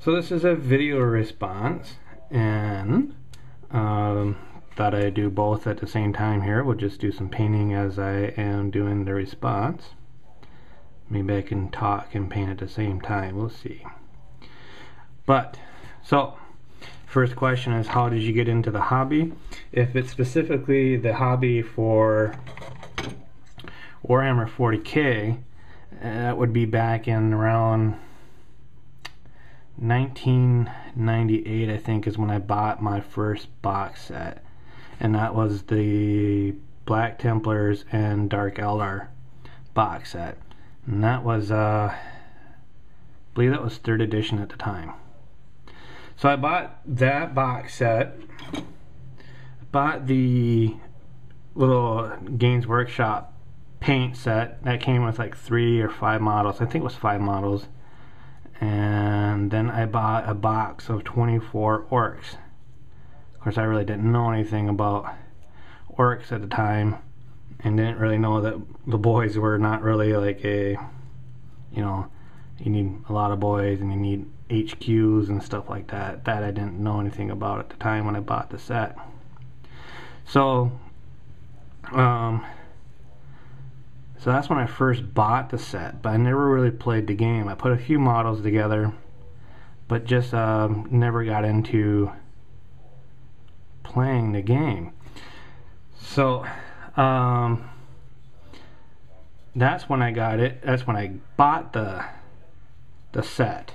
So this is a video response, and thought I'd do both at the same time here. We'll just do some painting as I am doing the response. Maybe I can talk and paint at the same time, we'll see. But, so, first question is, how did you get into the hobby? If it's specifically the hobby for Warhammer 40K, that would be back in around 1998, I think, is when I bought my first box set, and that was the Black Templars and Dark Eldar box set, and that was I believe that was 3rd edition at the time. So I bought that box set, bought the little Games Workshop paint set that came with like 3 or 5 models. I think it was 5 models. And then I bought a box of 24 orcs. Of course, I really didn't know anything about orcs at the time, and didn't really know that the boys were not really like a, you know, you need a lot of boys and you need HQs and stuff like that. That I didn't know anything about at the time when I bought the set. So so that's when I first bought the set, but I never really played the game. I put a few models together, but just never got into playing the game. So that's when I got it. That's when I bought the set.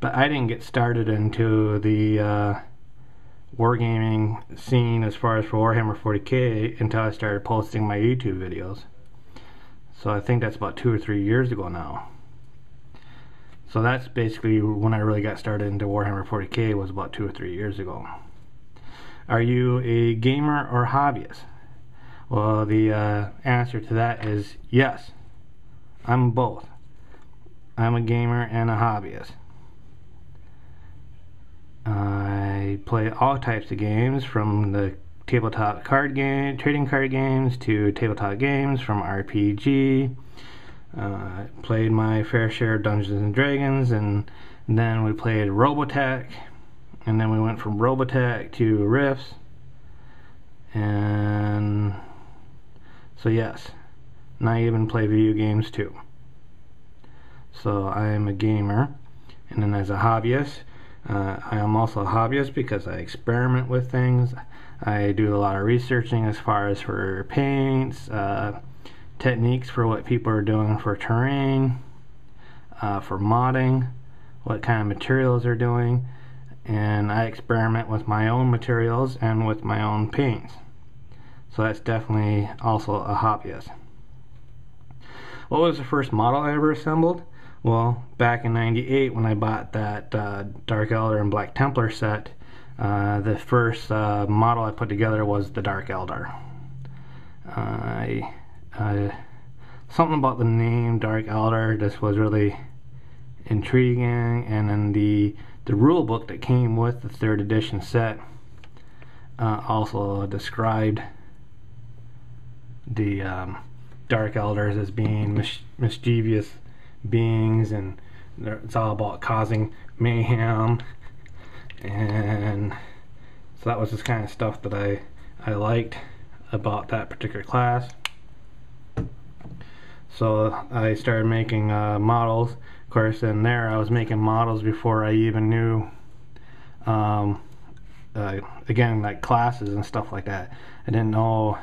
But I didn't get started into the wargaming scene as far as for Warhammer 40K until I started posting my YouTube videos. So I think that's about 2 or 3 years ago now. So that's basically when I really got started into Warhammer 40K, was about 2 or 3 years ago. Are you a gamer or hobbyist? Well, the answer to that is yes. I'm both. I'm a gamer and a hobbyist. I play all types of games, from the tabletop card game, trading card games, to tabletop games, from RPG. Played my fair share of Dungeons and Dragons, and then we played Robotech, and then we went from Robotech to Rifts, and so yes, and I even play video games too. So I am a gamer, and then as a hobbyist, I am also a hobbyist because I experiment with things. I do a lot of researching as far as for paints, techniques for what people are doing for terrain, for modding, what kind of materials they're doing, and I experiment with my own materials and with my own paints. So that's definitely also a hobbyist. What was the first model I ever assembled? Well, back in '98 when I bought that Dark Eldar and Black Templar set, the first model I put together was the Dark Eldar. Something about the name Dark Eldar just was really intriguing, and then the rule book that came with the 3rd edition set also described the Dark Eldars as being mischievous beings, and it's all about causing mayhem, and so that was just kind of stuff that I liked about that particular class. So I started making models. Of course, in there I was making models before I even knew again, like classes and stuff like that. I didn't know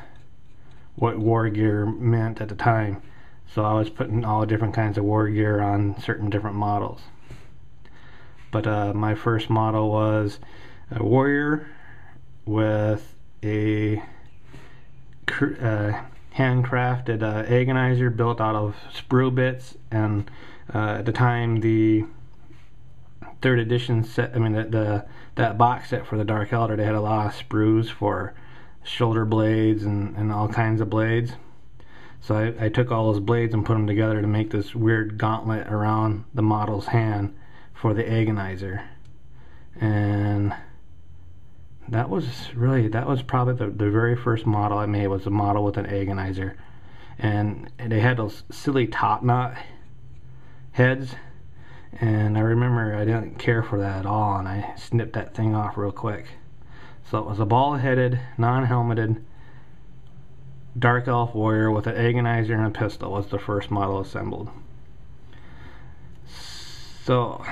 what war gear meant at the time, so I was putting all different kinds of war gear on certain different models. But my first model was a warrior with a handcrafted agonizer built out of sprue bits, and at the time the 3rd edition set, I mean that box set for the Dark Eldar, they had a lot of sprues for shoulder blades and all kinds of blades. So I took all those blades and put them together to make this weird gauntlet around the model's hand for the agonizer. And that was probably the very first model I made, was a model with an agonizer. And they had those silly top knot heads, And I remember I didn't care for that at all, and I snipped that thing off real quick. So it was a bald-headed, non-helmeted Dark Elf warrior with an agonizer and a pistol was the first model assembled. So,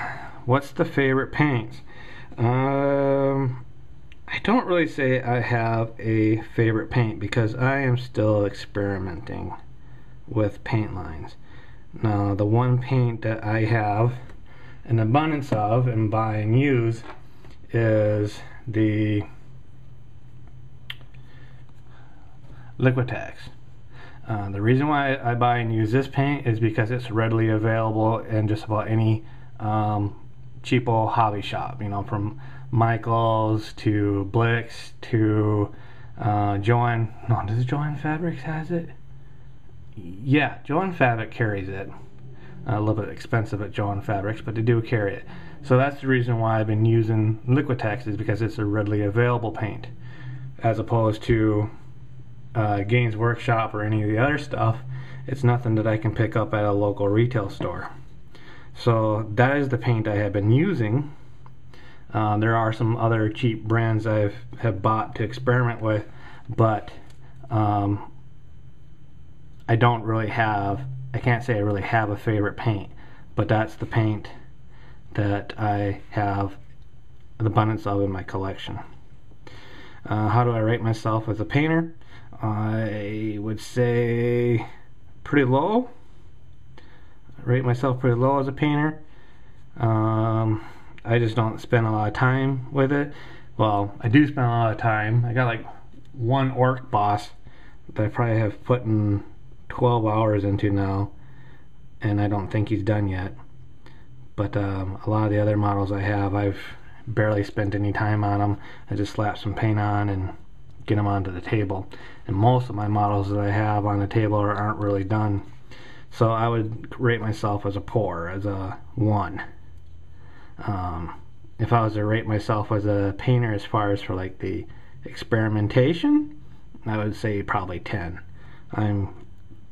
what's the favorite paints? I don't really say I have a favorite paint because I am still experimenting with paint lines. Now, the one paint that I have an abundance of and buy and use is the Liquitex. The reason why I buy and use this paint is because it's readily available in just about any cheapo hobby shop, you know, from Michael's to Blick's to Joann. No, does Joann Fabrics has it? Yeah, Joann Fabric carries it. A little bit expensive at Joann Fabrics, but they do carry it. So that's the reason why I've been using Liquitex, is because it's a readily available paint, as opposed to Gaines Workshop or any of the other stuff. It's nothing that I can pick up at a local retail store. So that is the paint I have been using. There are some other cheap brands I have bought to experiment with, but I don't really have, I can't say I really have a favorite paint, but that's the paint that I have an abundance of in my collection. How do I rate myself as a painter? I would say pretty low. I rate myself pretty low as a painter. I just don't spend a lot of time with it. Well, I do spend a lot of time. I got like one orc boss that I probably have put in 12 hours into now, and I don't think he's done yet. But a lot of the other models I have, I've barely spent any time on them. I just slap some paint on and get them onto the table. And most of my models that I have on the table aren't really done. So I would rate myself as a poor, as a 1. If I was to rate myself as a painter as far as for like the experimentation, I would say probably 10. I'm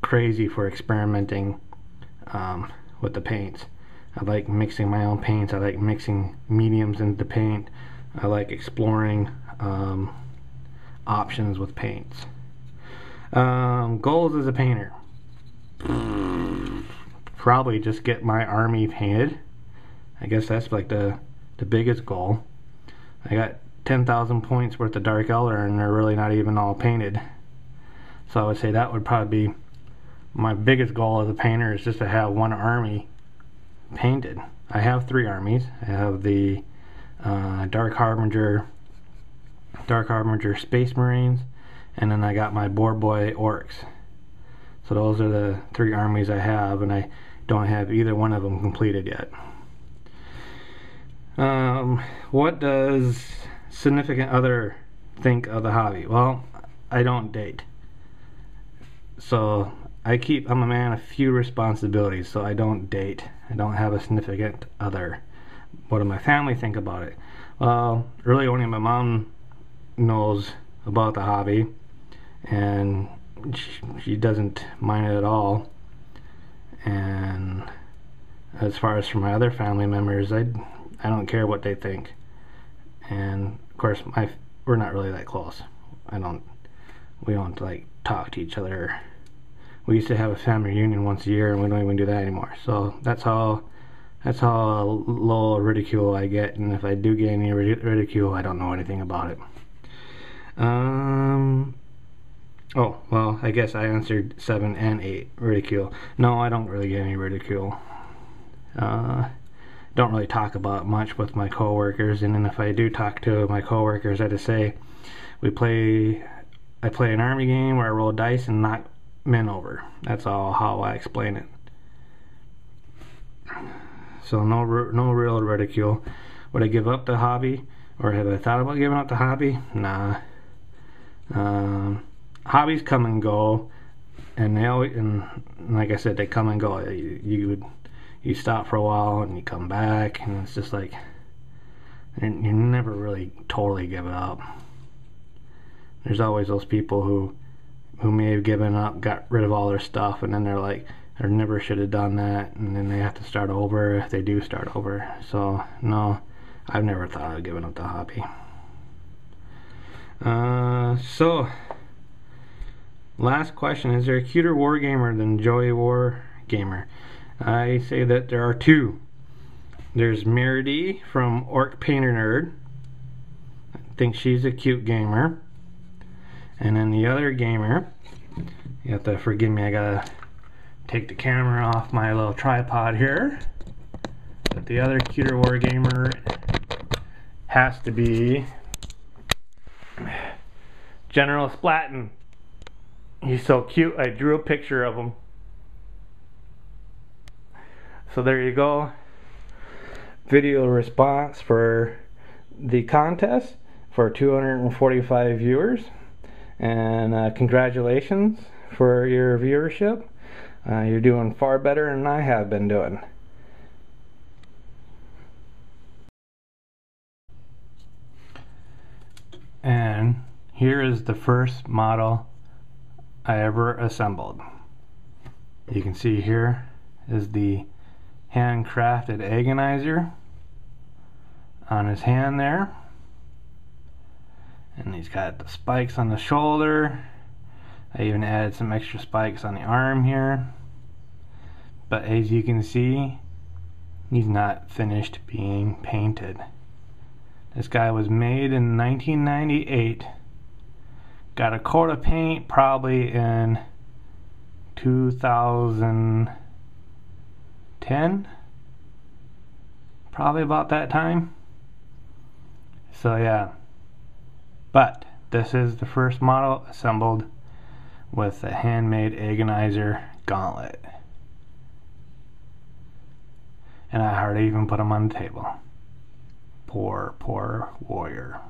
crazy for experimenting with the paints. I like mixing my own paints. I like mixing mediums into paint. I like exploring options with paints. Goals as a painter. Probably just get my army painted. I guess that's like the biggest goal. I got 10,000 points worth of Dark Elder and they're really not even all painted. So I would say that would probably be my biggest goal as a painter, is just to have one army painted. I have 3 armies. I have the Dark Harbinger Space Marines, and then I got my Boar Boy Orcs. So those are the 3 armies I have, and I don't have either one of them completed yet. What does significant other think of the hobby? Well, I don't date. So I'm a man of few responsibilities, so I don't date. I don't have a significant other. What do my family think about it? Well, really only my mom knows about the hobby, and she doesn't mind it at all. And as far as for my other family members, I don't care what they think. And of course, we're not really that close. We don't like talk to each other. We used to have a family reunion once a year, and we don't even do that anymore. So that's how low ridicule I get, and if I do get any ridicule, I don't know anything about it. Oh, well, I guess I answered 7 and 8, ridicule. No, I don't really get any ridicule. Don't really talk about much with my coworkers, and then if I do talk to my coworkers, I just say I play an army game where I roll dice and knock men over. That's all how I explain it. So no real ridicule. Would I give up the hobby, or have I thought about giving up the hobby? Nah. Hobbies come and go, and like I said, they come and go. You stop for a while and you come back, and it's just like you never really totally give it up. There's always those people who may have given up, got rid of all their stuff, and then they're like, or never should have done that, and then they have to start over if they do start over. So no, I've never thought of giving up the hobby. So last question: is there a cuter wargamer than Joey Wargamer? I say that there are two. There's Meredy from Orc Painter Nerd. I think she's a cute gamer. And then the other gamer, you have to forgive me, I gotta take the camera off my little tripod here. But the other cuter wargamer has to be General Splatten. He's so cute, I drew a picture of him. So there you go. Video response for the contest for 245 viewers. And congratulations for your viewership. You're doing far better than I have been doing. And here is the first model I ever assembled. You can see here is the handcrafted agonizer on his hand there. And he's got the spikes on the shoulder. I even added some extra spikes on the arm here. But as you can see, he's not finished being painted. This guy was made in 1998. Got a coat of paint probably in 2010. Probably about that time. So yeah. But this is the first model assembled with a handmade agonizer gauntlet. And I hardly even put him on the table. Poor, poor warrior.